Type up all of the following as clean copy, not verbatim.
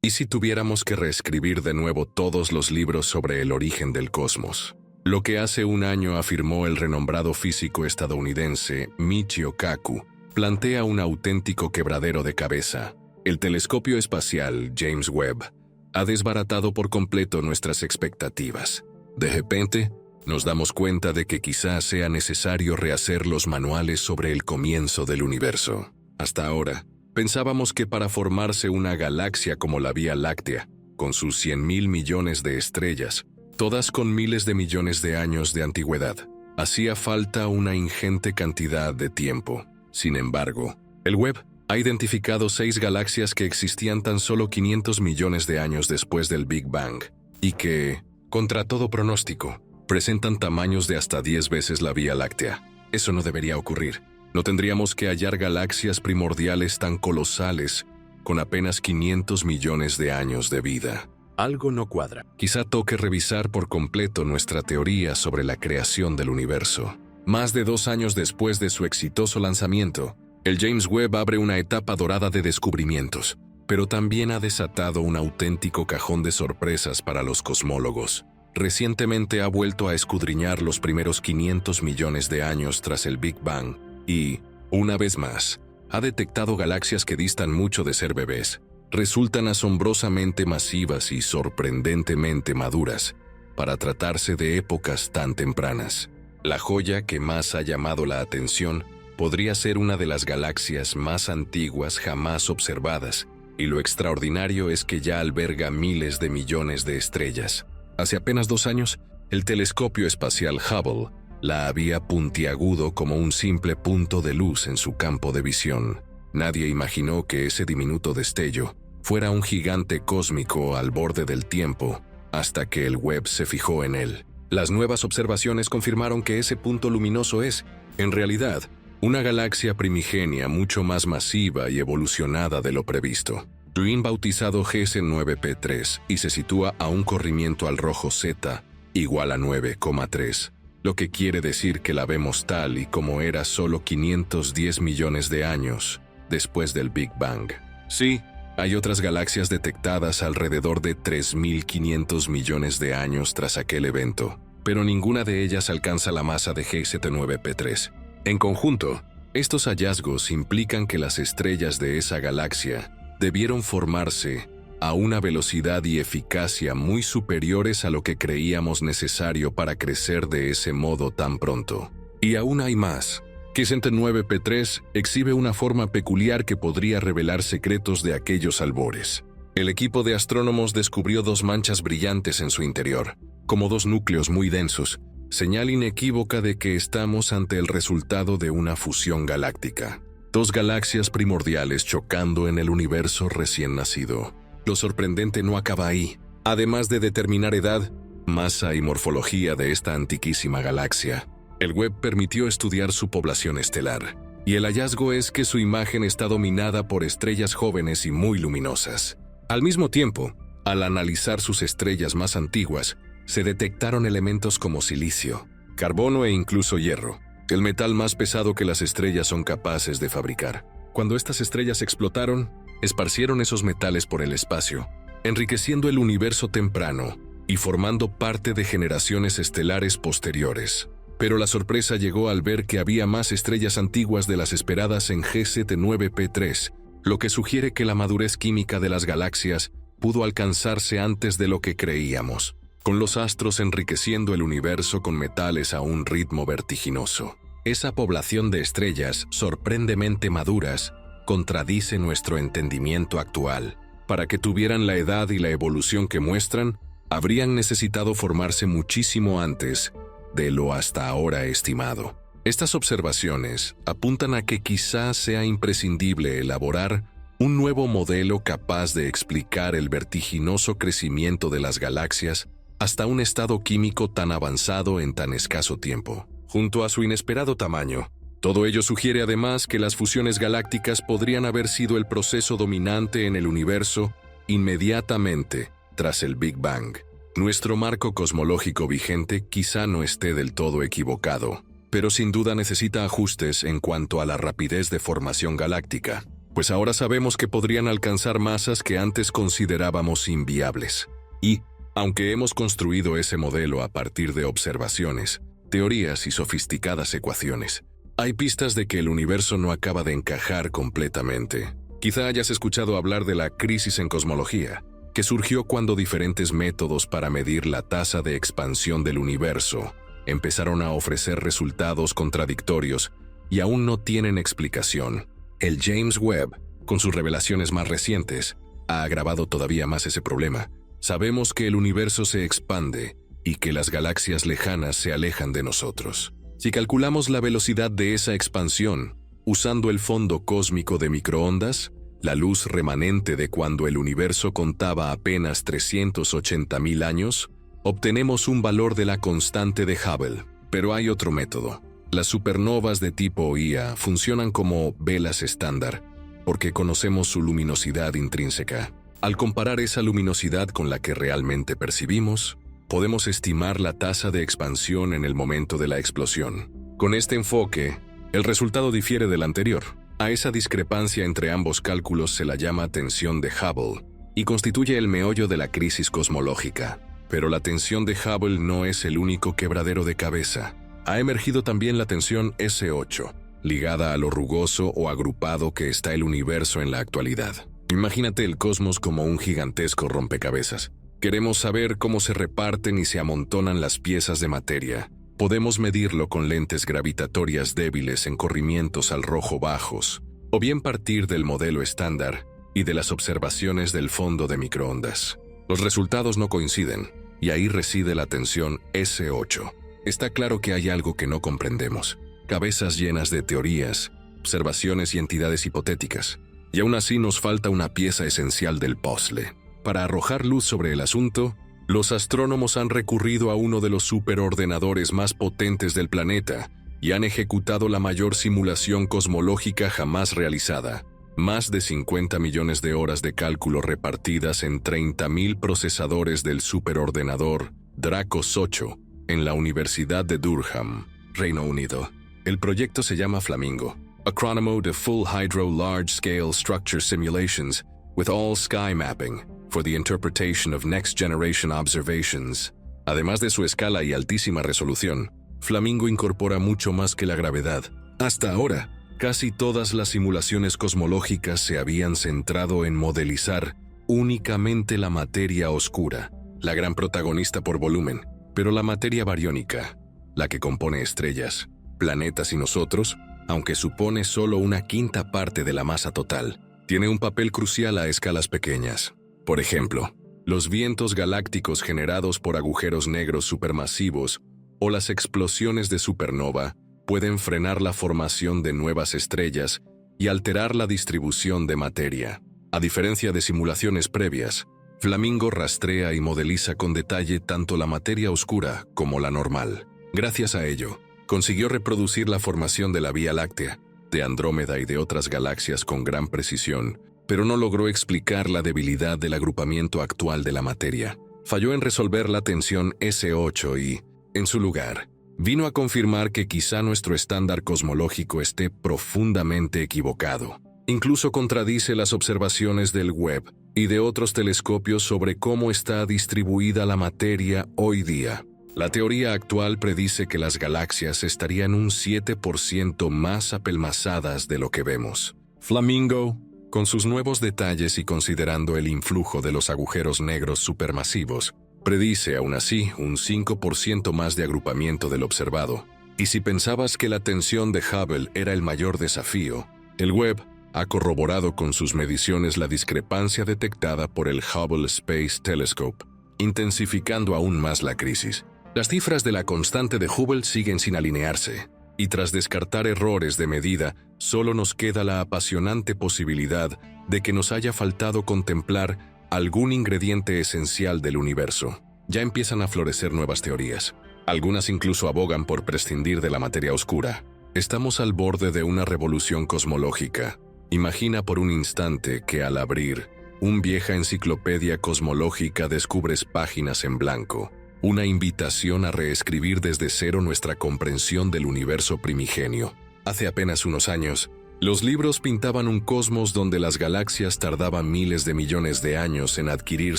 ¿Y si tuviéramos que reescribir de nuevo todos los libros sobre el origen del cosmos? Lo que hace un año afirmó el renombrado físico estadounidense Michio Kaku plantea un auténtico quebradero de cabeza. El telescopio espacial James Webb ha desbaratado por completo nuestras expectativas. De repente, nos damos cuenta de que quizás sea necesario rehacer los manuales sobre el comienzo del universo. Hasta ahora, pensábamos que para formarse una galaxia como la Vía Láctea, con sus 100.000 millones de estrellas, todas con miles de millones de años de antigüedad, hacía falta una ingente cantidad de tiempo. Sin embargo, el Webb ha identificado 6 galaxias que existían tan solo 500 millones de años después del Big Bang, y que, contra todo pronóstico, presentan tamaños de hasta 10 veces la Vía Láctea. Eso no debería ocurrir. No tendríamos que hallar galaxias primordiales tan colosales con apenas 500 millones de años de vida. Algo no cuadra. Quizá toque revisar por completo nuestra teoría sobre la creación del universo. Más de 2 años después de su exitoso lanzamiento, el James Webb abre una etapa dorada de descubrimientos, pero también ha desatado un auténtico cajón de sorpresas para los cosmólogos. Recientemente ha vuelto a escudriñar los primeros 500 millones de años tras el Big Bang y, una vez más, ha detectado galaxias que distan mucho de ser bebés. Resultan asombrosamente masivas y sorprendentemente maduras para tratarse de épocas tan tempranas. La joya que más ha llamado la atención podría ser una de las galaxias más antiguas jamás observadas, y lo extraordinario es que ya alberga miles de millones de estrellas. Hace apenas 2 años, el telescopio espacial Hubble la había puntiagudo como un simple punto de luz en su campo de visión. Nadie imaginó que ese diminuto destello fuera un gigante cósmico al borde del tiempo, hasta que el Webb se fijó en él. Las nuevas observaciones confirmaron que ese punto luminoso es, en realidad, una galaxia primigenia mucho más masiva y evolucionada de lo previsto. Green bautizado GS9P3 y se sitúa a un corrimiento al rojo Z igual a 9,3, lo que quiere decir que la vemos tal y como era solo 510 millones de años después del Big Bang. Sí, hay otras galaxias detectadas alrededor de 3.500 millones de años tras aquel evento, pero ninguna de ellas alcanza la masa de GS9P3. En conjunto, estos hallazgos implican que las estrellas de esa galaxia debieron formarse a una velocidad y eficacia muy superiores a lo que creíamos necesario para crecer de ese modo tan pronto. Y aún hay más. GS9P3 exhibe una forma peculiar que podría revelar secretos de aquellos albores. El equipo de astrónomos descubrió 2 manchas brillantes en su interior, como 2 núcleos muy densos, señal inequívoca de que estamos ante el resultado de una fusión galáctica. 2 galaxias primordiales chocando en el universo recién nacido. Lo sorprendente no acaba ahí. Además de determinar edad, masa y morfología de esta antiquísima galaxia, el Webb permitió estudiar su población estelar, y el hallazgo es que su imagen está dominada por estrellas jóvenes y muy luminosas. Al mismo tiempo, al analizar sus estrellas más antiguas, se detectaron elementos como silicio, carbono e incluso hierro, el metal más pesado que las estrellas son capaces de fabricar. Cuando estas estrellas explotaron, esparcieron esos metales por el espacio, enriqueciendo el universo temprano y formando parte de generaciones estelares posteriores. Pero la sorpresa llegó al ver que había más estrellas antiguas de las esperadas en GS9P3, lo que sugiere que la madurez química de las galaxias pudo alcanzarse antes de lo que creíamos, con los astros enriqueciendo el universo con metales a un ritmo vertiginoso. Esa población de estrellas sorprendentemente maduras contradice nuestro entendimiento actual. Para que tuvieran la edad y la evolución que muestran, habrían necesitado formarse muchísimo antes de lo hasta ahora estimado. Estas observaciones apuntan a que quizás sea imprescindible elaborar un nuevo modelo capaz de explicar el vertiginoso crecimiento de las galaxias hasta un estado químico tan avanzado en tan escaso tiempo. Junto a su inesperado tamaño, todo ello sugiere además que las fusiones galácticas podrían haber sido el proceso dominante en el universo inmediatamente tras el Big Bang. Nuestro marco cosmológico vigente quizá no esté del todo equivocado, pero sin duda necesita ajustes en cuanto a la rapidez de formación galáctica. pues ahora sabemos que podrían alcanzar masas que antes considerábamos inviables. Y, aunque hemos construido ese modelo a partir de observaciones, teorías y sofisticadas ecuaciones, hay pistas de que el universo no acaba de encajar completamente. Quizá hayas escuchado hablar de la crisis en cosmología, que surgió cuando diferentes métodos para medir la tasa de expansión del universo empezaron a ofrecer resultados contradictorios y aún no tienen explicación. El James Webb, con sus revelaciones más recientes, ha agravado todavía más ese problema. Sabemos que el universo se expande y que las galaxias lejanas se alejan de nosotros. Si calculamos la velocidad de esa expansión, usando el fondo cósmico de microondas, la luz remanente de cuando el universo contaba apenas 380.000 años, obtenemos un valor de la constante de Hubble. Pero hay otro método. Las supernovas de tipo Ia funcionan como velas estándar, porque conocemos su luminosidad intrínseca. Al comparar esa luminosidad con la que realmente percibimos, podemos estimar la tasa de expansión en el momento de la explosión. Con este enfoque, el resultado difiere del anterior. A esa discrepancia entre ambos cálculos se la llama tensión de Hubble y constituye el meollo de la crisis cosmológica. Pero la tensión de Hubble no es el único quebradero de cabeza. Ha emergido también la tensión S8, ligada a lo rugoso o agrupado que está el universo en la actualidad. Imagínate el cosmos como un gigantesco rompecabezas. Queremos saber cómo se reparten y se amontonan las piezas de materia. Podemos medirlo con lentes gravitatorias débiles en corrimientos al rojo bajos, o bien partir del modelo estándar y de las observaciones del fondo de microondas. Los resultados no coinciden, y ahí reside la tensión S8. Está claro que hay algo que no comprendemos. Cabezas llenas de teorías, observaciones y entidades hipotéticas. Y aún así nos falta una pieza esencial del puzzle. Para arrojar luz sobre el asunto, los astrónomos han recurrido a uno de los superordenadores más potentes del planeta y han ejecutado la mayor simulación cosmológica jamás realizada. Más de 50 millones de horas de cálculo repartidas en 30.000 procesadores del superordenador Dracos 8 en la Universidad de Durham, Reino Unido. El proyecto se llama Flamingo, acrónimo de Full Hydro Large Scale Structure Simulations with All Sky Mapping for the Interpretation of Next Generation Observations. Además de su escala y altísima resolución, Flamingo incorpora mucho más que la gravedad. Hasta ahora, casi todas las simulaciones cosmológicas se habían centrado en modelizar únicamente la materia oscura, la gran protagonista por volumen, pero la materia bariónica, la que compone estrellas, planetas y nosotros, aunque supone solo una quinta parte de la masa total, tiene un papel crucial a escalas pequeñas. Por ejemplo, los vientos galácticos generados por agujeros negros supermasivos o las explosiones de supernova pueden frenar la formación de nuevas estrellas y alterar la distribución de materia. A diferencia de simulaciones previas, Flamingo rastrea y modeliza con detalle tanto la materia oscura como la normal. Gracias a ello, consiguió reproducir la formación de la Vía Láctea, de Andrómeda y de otras galaxias con gran precisión, pero no logró explicar la debilidad del agrupamiento actual de la materia. Falló en resolver la tensión S8 y, en su lugar, vino a confirmar que quizá nuestro estándar cosmológico esté profundamente equivocado. Incluso contradice las observaciones del Webb y de otros telescopios sobre cómo está distribuida la materia hoy día. La teoría actual predice que las galaxias estarían un 7% más apelmazadas de lo que vemos. Flamingo, con sus nuevos detalles y considerando el influjo de los agujeros negros supermasivos, predice aún así un 5% más de agrupamiento del observado. Y si pensabas que la tensión de Hubble era el mayor desafío, el Webb ha corroborado con sus mediciones la discrepancia detectada por el Hubble Space Telescope, intensificando aún más la crisis. Las cifras de la constante de Hubble siguen sin alinearse, y tras descartar errores de medida, solo nos queda la apasionante posibilidad de que nos haya faltado contemplar algún ingrediente esencial del universo. Ya empiezan a florecer nuevas teorías. Algunas incluso abogan por prescindir de la materia oscura. Estamos al borde de una revolución cosmológica. Imagina por un instante que al abrir una vieja enciclopedia cosmológica descubres páginas en blanco. Una invitación a reescribir desde cero nuestra comprensión del universo primigenio. Hace apenas unos años, Los libros pintaban un cosmos donde las galaxias tardaban miles de millones de años en adquirir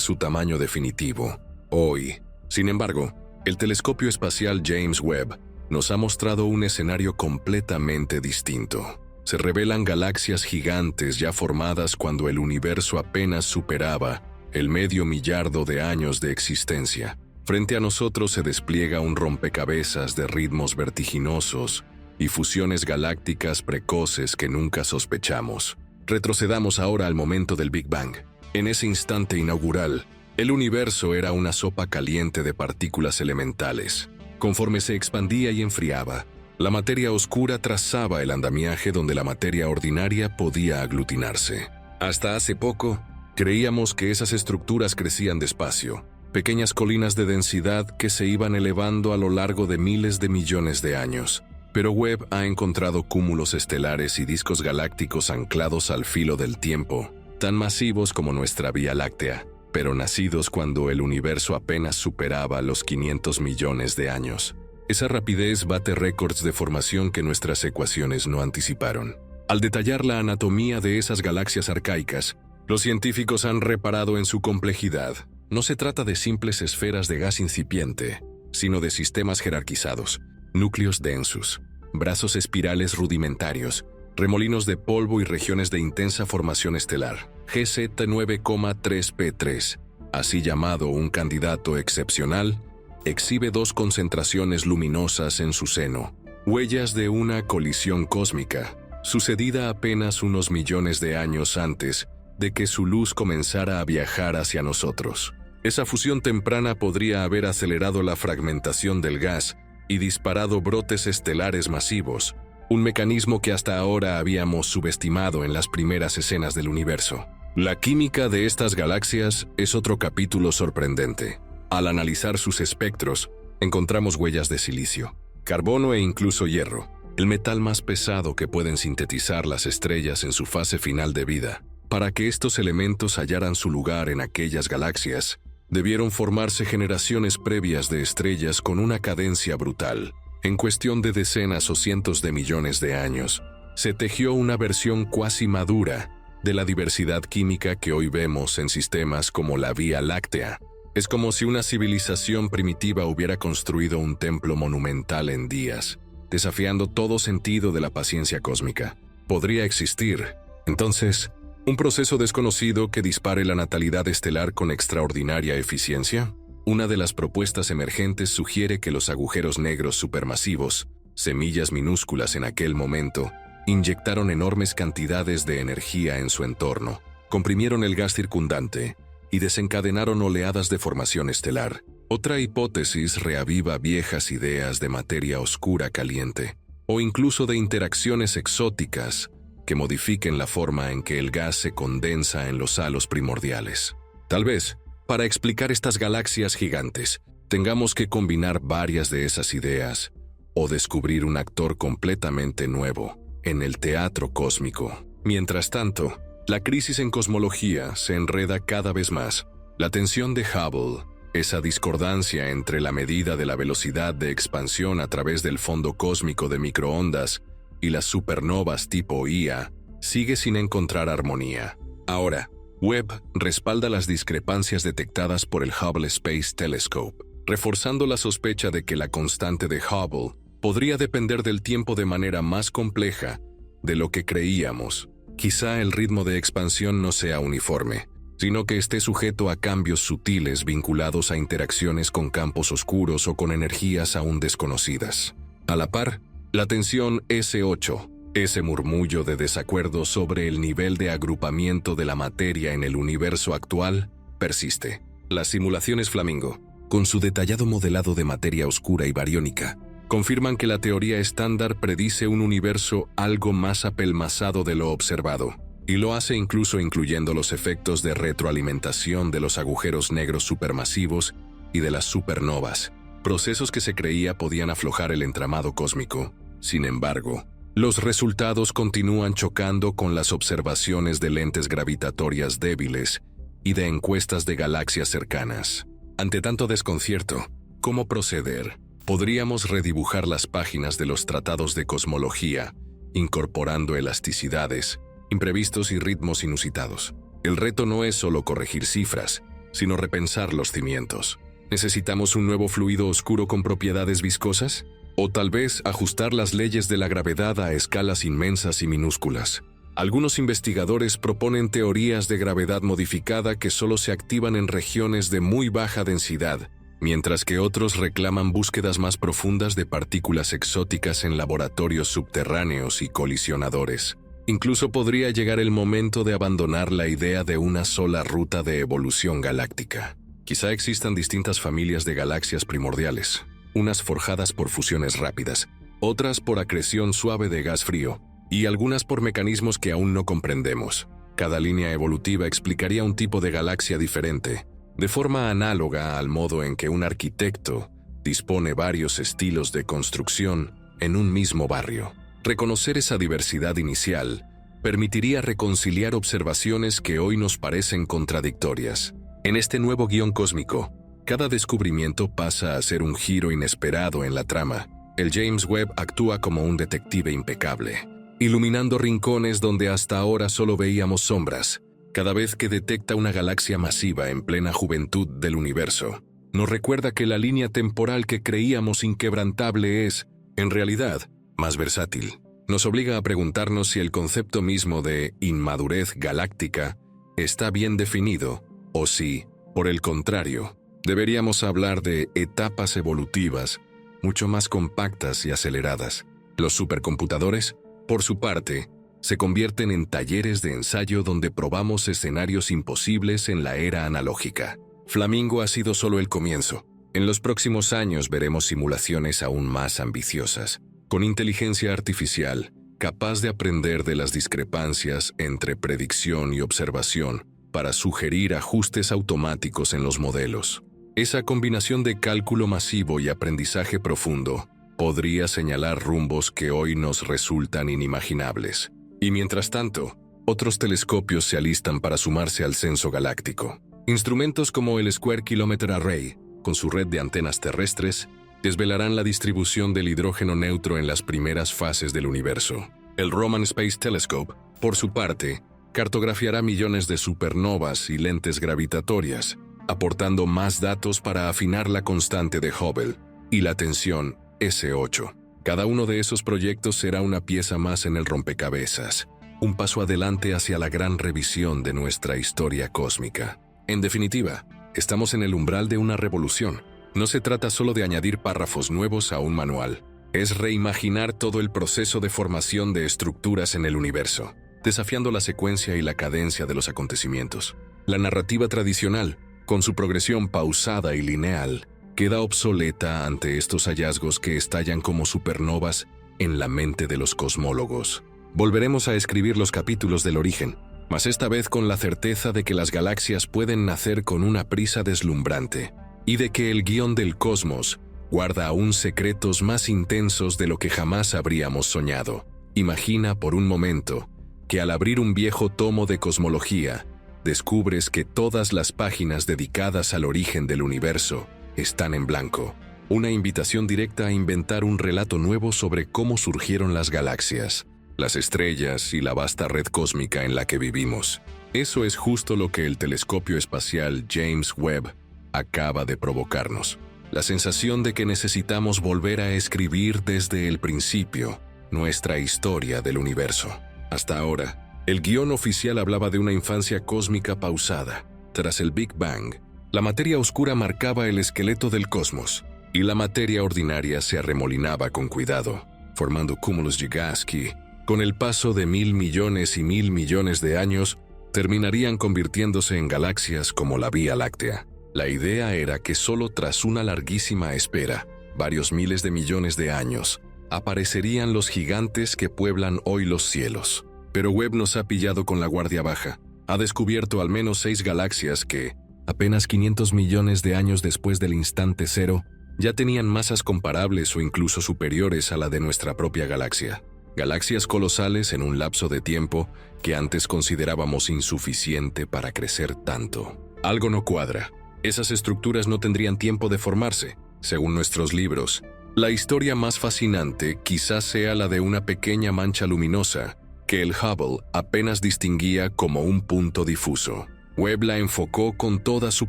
su tamaño definitivo. Hoy, sin embargo, el telescopio espacial James Webb nos ha mostrado un escenario completamente distinto. Se revelan galaxias gigantes ya formadas cuando el universo apenas superaba el medio millardo de años de existencia. Frente a nosotros se despliega un rompecabezas de ritmos vertiginosos y fusiones galácticas precoces que nunca sospechamos. Retrocedamos ahora al momento del Big Bang. En ese instante inaugural, el universo era una sopa caliente de partículas elementales. Conforme se expandía y enfriaba, la materia oscura trazaba el andamiaje donde la materia ordinaria podía aglutinarse. Hasta hace poco, creíamos que esas estructuras crecían despacio, pequeñas colinas de densidad que se iban elevando a lo largo de miles de millones de años. Pero Webb ha encontrado cúmulos estelares y discos galácticos anclados al filo del tiempo, tan masivos como nuestra Vía Láctea, pero nacidos cuando el universo apenas superaba los 500 millones de años. Esa rapidez bate récords de formación que nuestras ecuaciones no anticiparon. Al detallar la anatomía de esas galaxias arcaicas, los científicos han reparado en su complejidad. No se trata de simples esferas de gas incipiente, sino de sistemas jerarquizados, núcleos densos, brazos espirales rudimentarios, remolinos de polvo y regiones de intensa formación estelar. GZ9,3P3, así llamado un candidato excepcional, exhibe dos concentraciones luminosas en su seno, huellas de una colisión cósmica, sucedida apenas unos millones de años antes de que su luz comenzara a viajar hacia nosotros. Esa fusión temprana podría haber acelerado la fragmentación del gas y disparado brotes estelares masivos, un mecanismo que hasta ahora habíamos subestimado en las primeras escenas del universo. La química de estas galaxias es otro capítulo sorprendente. Al analizar sus espectros, encontramos huellas de silicio, carbono e incluso hierro, el metal más pesado que pueden sintetizar las estrellas en su fase final de vida. Para que estos elementos hallaran su lugar en aquellas galaxias, debieron formarse generaciones previas de estrellas con una cadencia brutal. En cuestión de decenas o cientos de millones de años, se tejió una versión cuasi madura de la diversidad química que hoy vemos en sistemas como la Vía Láctea. Es como si una civilización primitiva hubiera construido un templo monumental en días, desafiando todo sentido de la paciencia cósmica. ¿Podría existir, entonces, un proceso desconocido que dispare la natalidad estelar con extraordinaria eficiencia? Una de las propuestas emergentes sugiere que los agujeros negros supermasivos, semillas minúsculas en aquel momento, inyectaron enormes cantidades de energía en su entorno, comprimieron el gas circundante y desencadenaron oleadas de formación estelar. Otra hipótesis reaviva viejas ideas de materia oscura caliente, o incluso de interacciones exóticas que modifiquen la forma en que el gas se condensa en los halos primordiales. Tal vez, para explicar estas galaxias gigantes, tengamos que combinar varias de esas ideas o descubrir un actor completamente nuevo en el teatro cósmico. Mientras tanto, la crisis en cosmología se enreda cada vez más. La tensión de Hubble, esa discordancia entre la medida de la velocidad de expansión a través del fondo cósmico de microondas y las supernovas tipo Ia, sigue sin encontrar armonía. Ahora, Webb respalda las discrepancias detectadas por el Hubble Space Telescope, reforzando la sospecha de que la constante de Hubble podría depender del tiempo de manera más compleja de lo que creíamos. Quizá el ritmo de expansión no sea uniforme, sino que esté sujeto a cambios sutiles vinculados a interacciones con campos oscuros o con energías aún desconocidas. A la par, la tensión S8, ese murmullo de desacuerdo sobre el nivel de agrupamiento de la materia en el universo actual, persiste. Las simulaciones Flamingo, con su detallado modelado de materia oscura y bariónica, confirman que la teoría estándar predice un universo algo más apelmazado de lo observado, y lo hace incluso incluyendo los efectos de retroalimentación de los agujeros negros supermasivos y de las supernovas, procesos que se creía podían aflojar el entramado cósmico. Sin embargo, los resultados continúan chocando con las observaciones de lentes gravitatorias débiles y de encuestas de galaxias cercanas. Ante tanto desconcierto, ¿cómo proceder? Podríamos redibujar las páginas de los tratados de cosmología incorporando elasticidades, imprevistos y ritmos inusitados. El reto no es solo corregir cifras, sino repensar los cimientos. ¿Necesitamos un nuevo fluido oscuro con propiedades viscosas? O tal vez ajustar las leyes de la gravedad a escalas inmensas y minúsculas. Algunos investigadores proponen teorías de gravedad modificada que solo se activan en regiones de muy baja densidad, mientras que otros reclaman búsquedas más profundas de partículas exóticas en laboratorios subterráneos y colisionadores. Incluso podría llegar el momento de abandonar la idea de una sola ruta de evolución galáctica. Quizá existan distintas familias de galaxias primordiales, unas forjadas por fusiones rápidas, otras por acreción suave de gas frío, y algunas por mecanismos que aún no comprendemos. Cada línea evolutiva explicaría un tipo de galaxia diferente, de forma análoga al modo en que un arquitecto dispone varios estilos de construcción en un mismo barrio. Reconocer esa diversidad inicial permitiría reconciliar observaciones que hoy nos parecen contradictorias. En este nuevo guión cósmico, cada descubrimiento pasa a ser un giro inesperado en la trama. El James Webb actúa como un detective impecable, iluminando rincones donde hasta ahora solo veíamos sombras. Cada vez que detecta una galaxia masiva en plena juventud del universo, nos recuerda que la línea temporal que creíamos inquebrantable es, en realidad, más versátil. Nos obliga a preguntarnos si el concepto mismo de inmadurez galáctica está bien definido, o si, por el contrario, deberíamos hablar de etapas evolutivas mucho más compactas y aceleradas. Los supercomputadores, por su parte, se convierten en talleres de ensayo donde probamos escenarios imposibles en la era analógica. Flamingo ha sido solo el comienzo. En los próximos años veremos simulaciones aún más ambiciosas, con inteligencia artificial, capaz de aprender de las discrepancias entre predicción y observación para sugerir ajustes automáticos en los modelos. Esa combinación de cálculo masivo y aprendizaje profundo podría señalar rumbos que hoy nos resultan inimaginables. Y mientras tanto, otros telescopios se alistan para sumarse al censo galáctico. Instrumentos como el Square Kilometre Array, con su red de antenas terrestres, desvelarán la distribución del hidrógeno neutro en las primeras fases del universo. El Roman Space Telescope, por su parte, cartografiará millones de supernovas y lentes gravitatorias, aportando más datos para afinar la constante de Hubble y la tensión S8. Cada uno de esos proyectos será una pieza más en el rompecabezas, un paso adelante hacia la gran revisión de nuestra historia cósmica. En definitiva, estamos en el umbral de una revolución. No se trata solo de añadir párrafos nuevos a un manual, es reimaginar todo el proceso de formación de estructuras en el universo, desafiando la secuencia y la cadencia de los acontecimientos. La narrativa tradicional, con su progresión pausada y lineal, queda obsoleta ante estos hallazgos que estallan como supernovas en la mente de los cosmólogos. Volveremos a escribir los capítulos del origen, mas esta vez con la certeza de que las galaxias pueden nacer con una prisa deslumbrante, y de que el guión del cosmos guarda aún secretos más intensos de lo que jamás habríamos soñado. Imagina por un momento que al abrir un viejo tomo de cosmología, descubres que todas las páginas dedicadas al origen del universo están en blanco. Una invitación directa a inventar un relato nuevo sobre cómo surgieron las galaxias, las estrellas y la vasta red cósmica en la que vivimos. Eso es justo lo que el telescopio espacial James Webb acaba de provocarnos. La sensación de que necesitamos volver a escribir desde el principio nuestra historia del universo. Hasta ahora, el guión oficial hablaba de una infancia cósmica pausada. Tras el Big Bang, la materia oscura marcaba el esqueleto del cosmos, y la materia ordinaria se arremolinaba con cuidado, formando cúmulos Gigatsky. Con el paso de 1.000 millones y 1.000 millones de años, terminarían convirtiéndose en galaxias como la Vía Láctea. La idea era que solo tras una larguísima espera, varios miles de millones de años, aparecerían los gigantes que pueblan hoy los cielos. Pero Webb nos ha pillado con la guardia baja. Ha descubierto al menos 6 galaxias que, apenas 500 millones de años después del instante cero, ya tenían masas comparables o incluso superiores a la de nuestra propia galaxia. Galaxias colosales en un lapso de tiempo que antes considerábamos insuficiente para crecer tanto. Algo no cuadra. Esas estructuras no tendrían tiempo de formarse. Según nuestros libros, La historia más fascinante quizás sea la de una pequeña mancha luminosa que el Hubble apenas distinguía como un punto difuso. Webb la enfocó con toda su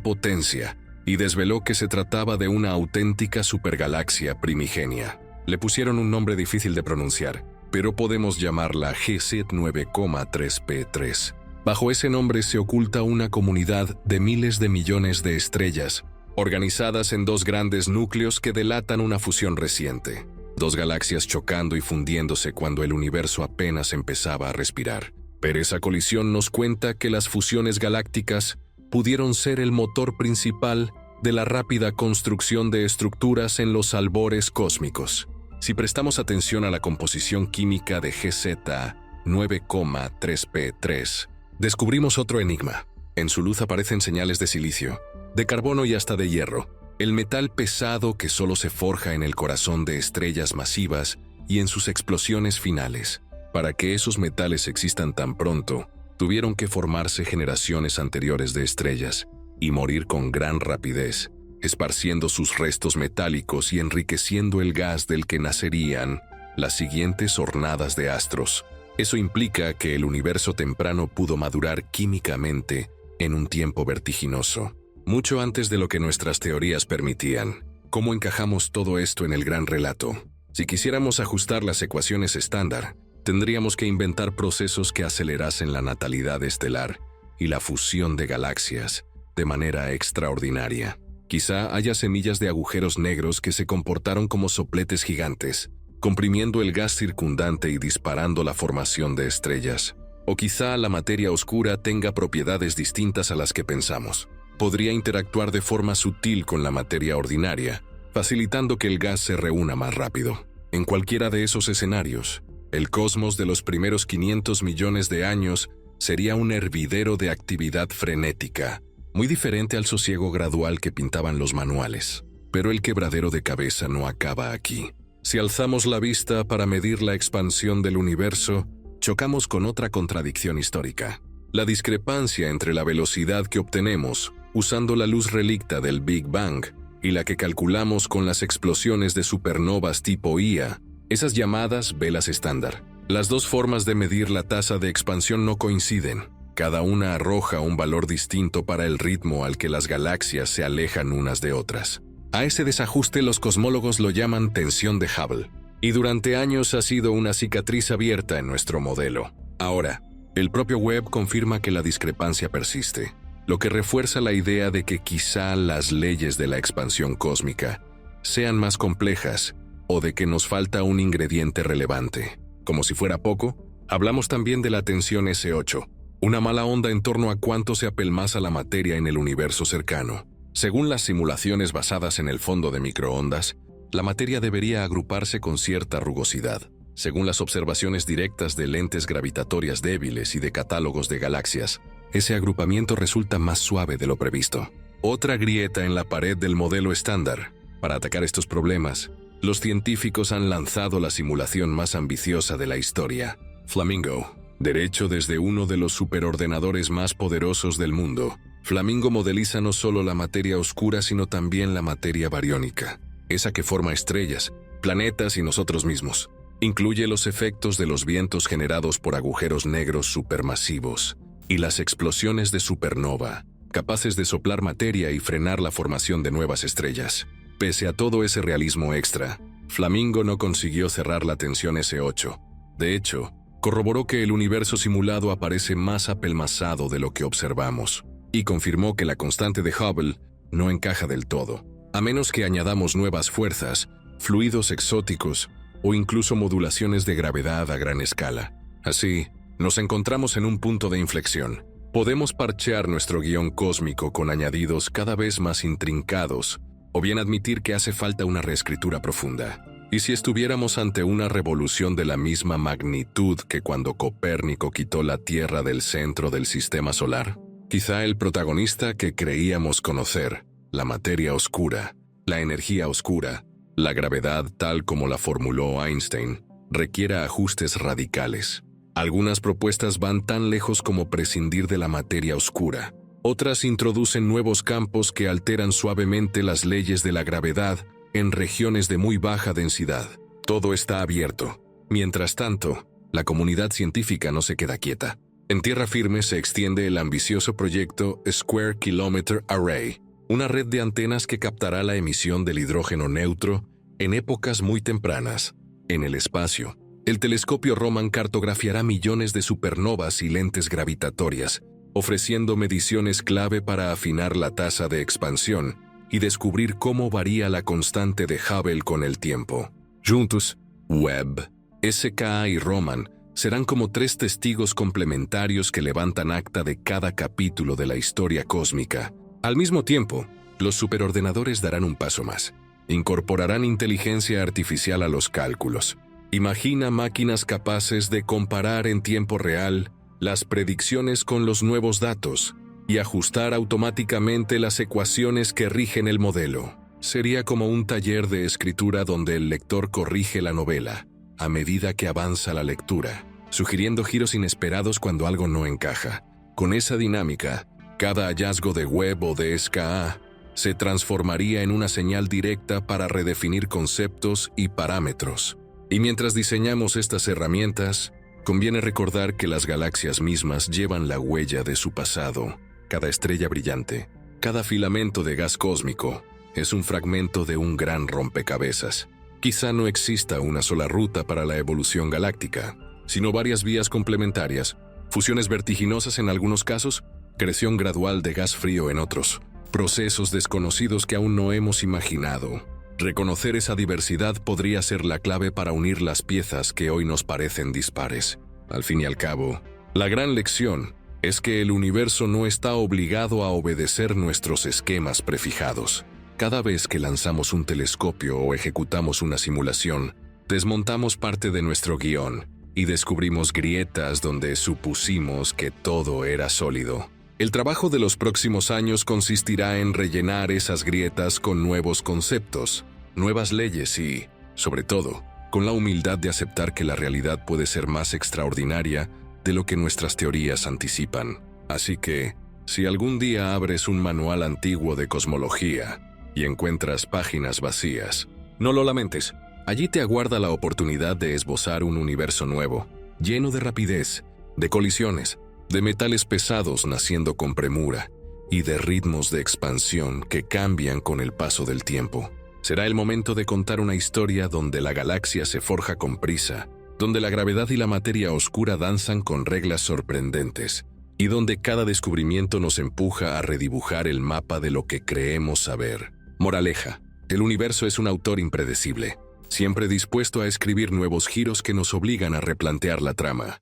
potencia y desveló que se trataba de una auténtica supergalaxia primigenia. Le pusieron un nombre difícil de pronunciar, pero podemos llamarla GZ9,3P3. Bajo ese nombre se oculta una comunidad de miles de millones de estrellas, organizadas en dos grandes núcleos que delatan una fusión reciente. Dos galaxias chocando y fundiéndose cuando el universo apenas empezaba a respirar. Pero esa colisión nos cuenta que las fusiones galácticas pudieron ser el motor principal de la rápida construcción de estructuras en los albores cósmicos. Si prestamos atención a la composición química de GZ9,3P3, descubrimos otro enigma. En su luz aparecen señales de silicio, de carbono y hasta de hierro, el metal pesado que solo se forja en el corazón de estrellas masivas y en sus explosiones finales. Para que esos metales existan tan pronto, tuvieron que formarse generaciones anteriores de estrellas y morir con gran rapidez, esparciendo sus restos metálicos y enriqueciendo el gas del que nacerían las siguientes hornadas de astros. Eso implica que el universo temprano pudo madurar químicamente en un tiempo vertiginoso, mucho antes de lo que nuestras teorías permitían. ¿Cómo encajamos todo esto en el gran relato? Si quisiéramos ajustar las ecuaciones estándar, tendríamos que inventar procesos que acelerasen la natalidad estelar y la fusión de galaxias de manera extraordinaria. Quizá haya semillas de agujeros negros que se comportaron como sopletes gigantes, comprimiendo el gas circundante y disparando la formación de estrellas. O quizá la materia oscura tenga propiedades distintas a las que pensamos. Podría interactuar de forma sutil con la materia ordinaria, facilitando que el gas se reúna más rápido. En cualquiera de esos escenarios, el cosmos de los primeros 500 millones de años sería un hervidero de actividad frenética, muy diferente al sosiego gradual que pintaban los manuales. Pero el quebradero de cabeza no acaba aquí. Si alzamos la vista para medir la expansión del universo, chocamos con otra contradicción histórica: la discrepancia entre la velocidad que obtenemos usando la luz relicta del Big Bang y la que calculamos con las explosiones de supernovas tipo Ia, esas llamadas velas estándar. Las dos formas de medir la tasa de expansión no coinciden. Cada una arroja un valor distinto para el ritmo al que las galaxias se alejan unas de otras. A ese desajuste los cosmólogos lo llaman tensión de Hubble, y durante años ha sido una cicatriz abierta en nuestro modelo. Ahora, el propio Webb confirma que la discrepancia persiste, lo que refuerza la idea de que quizá las leyes de la expansión cósmica sean más complejas o de que nos falta un ingrediente relevante. Como si fuera poco, hablamos también de la tensión S8, una mala onda en torno a cuánto se apelmaza la materia en el universo cercano. Según las simulaciones basadas en el fondo de microondas, la materia debería agruparse con cierta rugosidad. Según las observaciones directas de lentes gravitatorias débiles y de catálogos de galaxias, ese agrupamiento resulta más suave de lo previsto. Otra grieta en la pared del modelo estándar. Para atacar estos problemas, los científicos han lanzado la simulación más ambiciosa de la historia, Flamingo. Derecho desde uno de los superordenadores más poderosos del mundo, Flamingo modeliza no solo la materia oscura sino también la materia bariónica, esa que forma estrellas, planetas y nosotros mismos. Incluye los efectos de los vientos generados por agujeros negros supermasivos y las explosiones de supernova, capaces de soplar materia y frenar la formación de nuevas estrellas. Pese a todo ese realismo extra, Flamingo no consiguió cerrar la tensión S8. De hecho, corroboró que el universo simulado aparece más apelmazado de lo que observamos, y confirmó que la constante de Hubble no encaja del todo, a menos que añadamos nuevas fuerzas, fluidos exóticos o incluso modulaciones de gravedad a gran escala. Así, nos encontramos en un punto de inflexión. Podemos parchear nuestro guión cósmico con añadidos cada vez más intrincados, o bien admitir que hace falta una reescritura profunda. ¿Y si estuviéramos ante una revolución de la misma magnitud que cuando Copérnico quitó la Tierra del centro del sistema solar? Quizá el protagonista que creíamos conocer, la materia oscura, la energía oscura, la gravedad tal como la formuló Einstein, requiera ajustes radicales. Algunas propuestas van tan lejos como prescindir de la materia oscura. Otras introducen nuevos campos que alteran suavemente las leyes de la gravedad en regiones de muy baja densidad. Todo está abierto. Mientras tanto, la comunidad científica no se queda quieta. En tierra firme se extiende el ambicioso proyecto Square Kilometer Array, una red de antenas que captará la emisión del hidrógeno neutro en épocas muy tempranas. En el espacio, el telescopio Roman cartografiará millones de supernovas y lentes gravitatorias, ofreciendo mediciones clave para afinar la tasa de expansión y descubrir cómo varía la constante de Hubble con el tiempo. Juntos, Webb, SKA y Roman serán como tres testigos complementarios que levantan acta de cada capítulo de la historia cósmica. Al mismo tiempo, los superordenadores darán un paso más. Incorporarán inteligencia artificial a los cálculos. Imagina máquinas capaces de comparar en tiempo real las predicciones con los nuevos datos y ajustar automáticamente las ecuaciones que rigen el modelo. Sería como un taller de escritura donde el lector corrige la novela a medida que avanza la lectura, sugiriendo giros inesperados cuando algo no encaja. Con esa dinámica, cada hallazgo de Webb o de SKA se transformaría en una señal directa para redefinir conceptos y parámetros. Y mientras diseñamos estas herramientas, conviene recordar que las galaxias mismas llevan la huella de su pasado. Cada estrella brillante, cada filamento de gas cósmico, es un fragmento de un gran rompecabezas. Quizá no exista una sola ruta para la evolución galáctica, sino varias vías complementarias, fusiones vertiginosas en algunos casos, creación gradual de gas frío en otros, procesos desconocidos que aún no hemos imaginado. Reconocer esa diversidad podría ser la clave para unir las piezas que hoy nos parecen dispares. Al fin y al cabo, la gran lección es que el universo no está obligado a obedecer nuestros esquemas prefijados. Cada vez que lanzamos un telescopio o ejecutamos una simulación, desmontamos parte de nuestro guión y descubrimos grietas donde supusimos que todo era sólido. El trabajo de los próximos años consistirá en rellenar esas grietas con nuevos conceptos, nuevas leyes y, sobre todo, con la humildad de aceptar que la realidad puede ser más extraordinaria de lo que nuestras teorías anticipan. Así que, si algún día abres un manual antiguo de cosmología y encuentras páginas vacías, no lo lamentes. Allí te aguarda la oportunidad de esbozar un universo nuevo, lleno de rapidez, de colisiones, de metales pesados naciendo con premura y de ritmos de expansión que cambian con el paso del tiempo. Será el momento de contar una historia donde la galaxia se forja con prisa, donde la gravedad y la materia oscura danzan con reglas sorprendentes, y donde cada descubrimiento nos empuja a redibujar el mapa de lo que creemos saber. Moraleja: el universo es un autor impredecible, siempre dispuesto a escribir nuevos giros que nos obligan a replantear la trama.